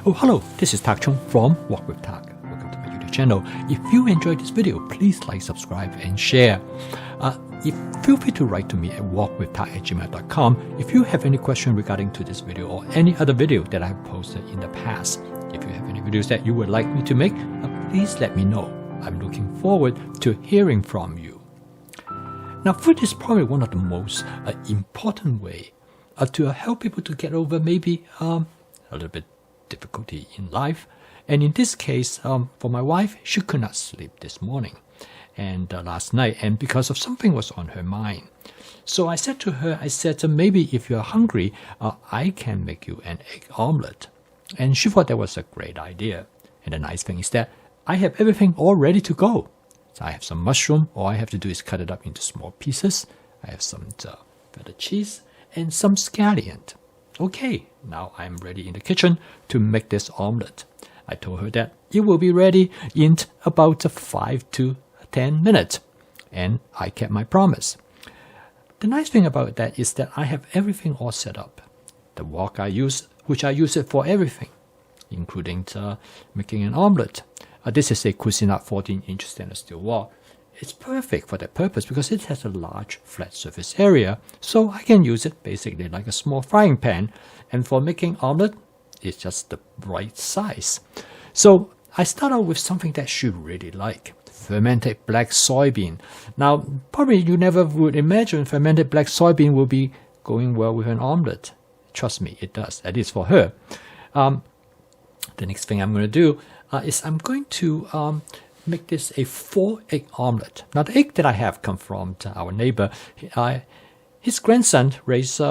Oh, hello, this is Tak Chung from Walk with Tak. Welcome to my YouTube channel. If you enjoyed this video, please like, subscribe, and share. Feel free to write to me at walkwithtak@gmail.com if you have any question regarding to this video or any other video that I have posted in the past. If you have any videos that you would like me to make, please let me know. I'm looking forward to hearing from you. Now, food is probably one of the most important way to help people to get over maybe a little bit difficulty in life. And in this case, for my wife, she could not sleep this morning and last night, and because of something was on her mind. So I said to her, maybe if you're hungry, I can make you an egg omelette. And she thought that was a great idea. And the nice thing is that I have everything all ready to go. So I have some mushroom. All I have to do is cut it up into small pieces. I have some feta cheese and some scallion. Okay, now I'm ready in the kitchen to make this omelette. I told her that it will be ready in about 5 to 10 minutes, and I kept my promise. The nice thing about that is that I have everything all set up. The wok I use, which I use it for everything, including making an omelette. This is a Cuisinart 14-inch stainless steel wok. It's perfect for that purpose because it has a large flat surface area, so I can use it basically like a small frying pan. And for making omelette, it's just the right size. So I start out with something that she really like, fermented black soybean. Now, probably you never would imagine fermented black soybean will be going well with an omelette. Trust me, it does, at least for her. The next thing I'm going to do is I'm going to make this a 4-egg omelette. Now, the egg that I have come from our neighbor. His grandson raised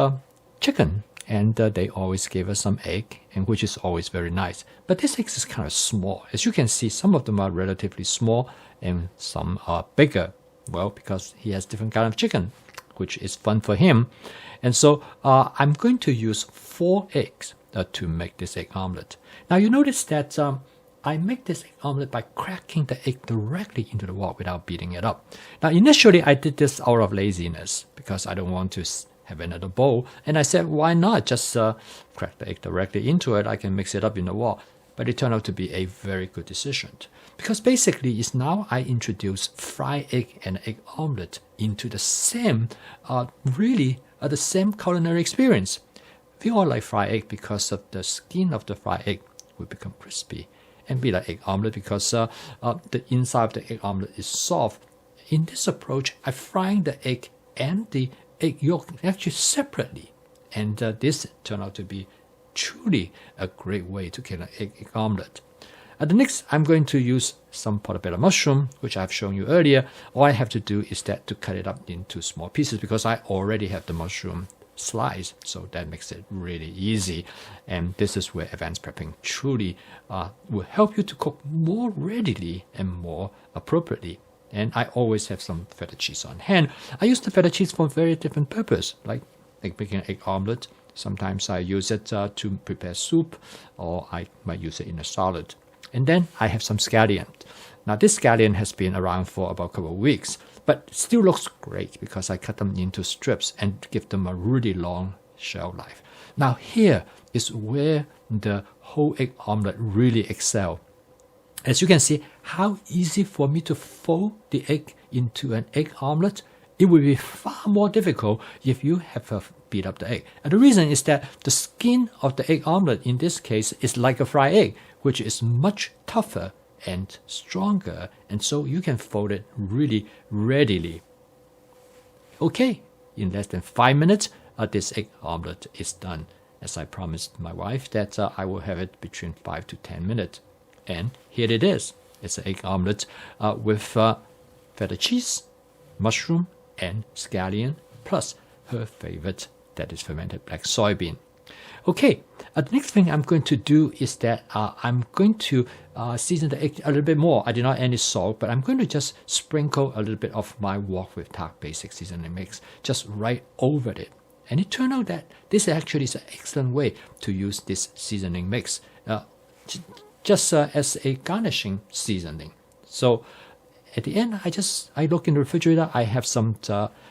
chicken, and they always gave us some egg, and which is always very nice. But this egg is kind of small. As you can see, some of them are relatively small, and some are bigger. Well, because he has different kind of chicken, which is fun for him. And so I'm going to use 4 eggs to make this egg omelette. Now, you notice that I make this egg omelette by cracking the egg directly into the wok without beating it up. Now, initially, I did this out of laziness because I don't want to have another bowl. And I said, why not just crack the egg directly into it? I can mix it up in the wok. But it turned out to be a very good decision. Because basically, it's now I introduce fried egg and egg omelette into the same, the same culinary experience. We all like fried egg because of the skin of the fried egg will become crispy. And we like egg omelette because the inside of the egg omelette is soft. In this approach, I'm frying the egg and the egg yolk actually separately. And this turned out to be truly a great way to get an egg omelette. The next, I'm going to use some portobello mushroom, which I've shown you earlier. All I have to do is that to cut it up into small pieces because I already have the mushroom slice, so that makes it really easy. And this is where advanced prepping truly will help you to cook more readily and more appropriately. And I always have some feta cheese on hand. I use the feta cheese for very different purpose, like making an egg omelette. Sometimes I use it to prepare soup, or I might use it in a salad. And then I have some scallion. Now, this scallion has been around for about a couple of weeks, but still looks great because I cut them into strips and give them a really long shelf life. Now, here is where the whole egg omelette really excels. As you can see, how easy for me to fold the egg into an egg omelette. It will be far more difficult if you have beat up the egg. And the reason is that the skin of the egg omelette in this case is like a fried egg, which is much tougher and stronger, and so you can fold it really readily. Okay, in less than 5 minutes, this egg omelette is done. As I promised my wife that I will have it between 5 to 10 minutes. And here it is. It's an egg omelette with feta cheese, mushroom, and scallion, plus her favorite, that is fermented black soybean. Okay, the next thing I'm going to do is that I'm going to season the egg a little bit more. I did not add any salt, but I'm going to just sprinkle a little bit of my Walk with Tak basic seasoning mix just right over it. And it turned out that this actually is an excellent way to use this seasoning mix, just as a garnishing seasoning. So at the end, I look in the refrigerator. I have some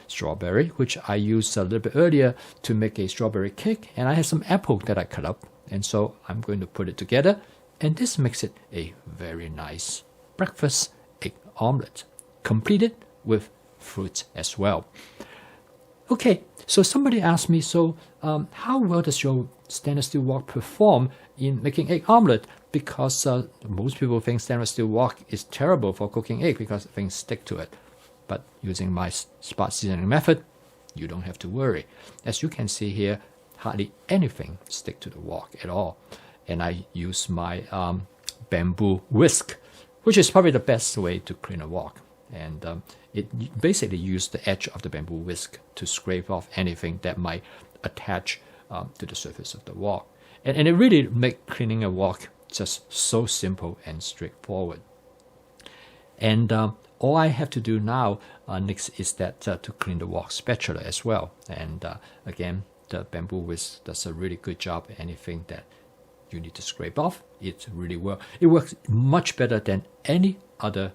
strawberry, which I used a little bit earlier to make a strawberry cake, and I have some apple that I cut up And so I'm going to put it together, and this makes it a very nice breakfast egg omelette, completed with fruit as well. Okay, so somebody asked me, so how well does your stainless steel wok perform in making egg omelette? Because most people think stainless steel wok is terrible for cooking egg because things stick to it. But using my spot seasoning method, you don't have to worry. As you can see here, hardly anything stick to the wok at all. And I use my bamboo whisk, which is probably the best way to clean a wok. And it basically uses the edge of the bamboo whisk to scrape off anything that might attach to the surface of the wok. And it really makes cleaning a wok just so simple and straightforward. And all I have to do now next is that to clean the wok spatula as well. And again, the bamboo whisk does a really good job. Anything that you need to scrape off, it really works. It works much better than any other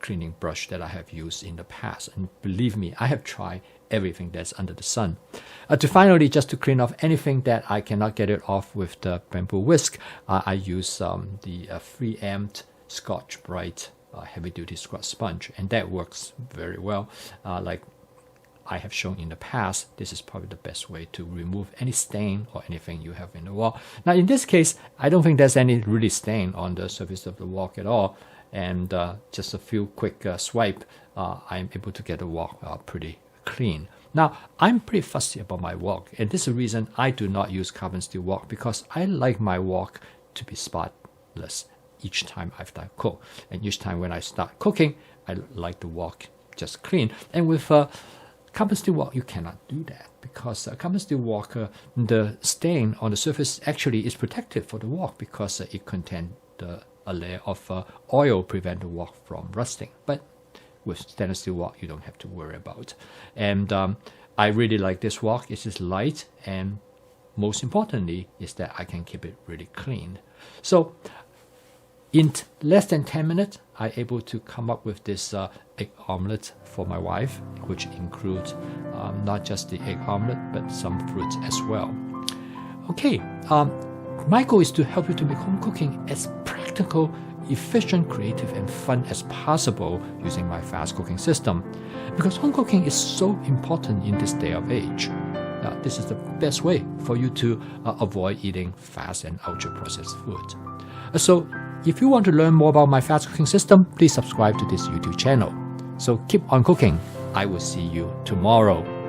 cleaning brush that I have used in the past. And believe me, I have tried everything that's under the sun. Just to clean off anything that I cannot get it off with the bamboo whisk, I use the 3M Scotch-Brite heavy-duty scrub sponge, and that works very well. Like I have shown in the past, this is probably the best way to remove any stain or anything you have in the wok. Now in this case, I don't think there's any really stain on the surface of the wok at all, and just a few quick swipe, I'm able to get the wok pretty clean. Now, I'm pretty fussy about my wok, and this is the reason I do not use carbon steel wok, because I like my wok to be spotless each time after I cook. And each time when I start cooking, I like the wok just clean. And with carbon steel wok, you cannot do that, because carbon steel wok, the stain on the surface actually is protected for the wok, because it contains a layer of oil prevent the wok from rusting. But with stainless steel wok, you don't have to worry about. And I really like this wok. It is light, and most importantly is that I can keep it really clean. So in less than 10 minutes, I'm able to come up with this egg omelette for my wife, which includes not just the egg omelette, but some fruits as well. Okay, my goal is to help you to make home cooking as practical, efficient, creative, and fun as possible using my fast cooking system. Because home cooking is so important in this day of age. This is the best way for you to avoid eating fast and ultra-processed food. So if you want to learn more about my fast cooking system, please subscribe to this YouTube channel. So keep on cooking. I will see you tomorrow.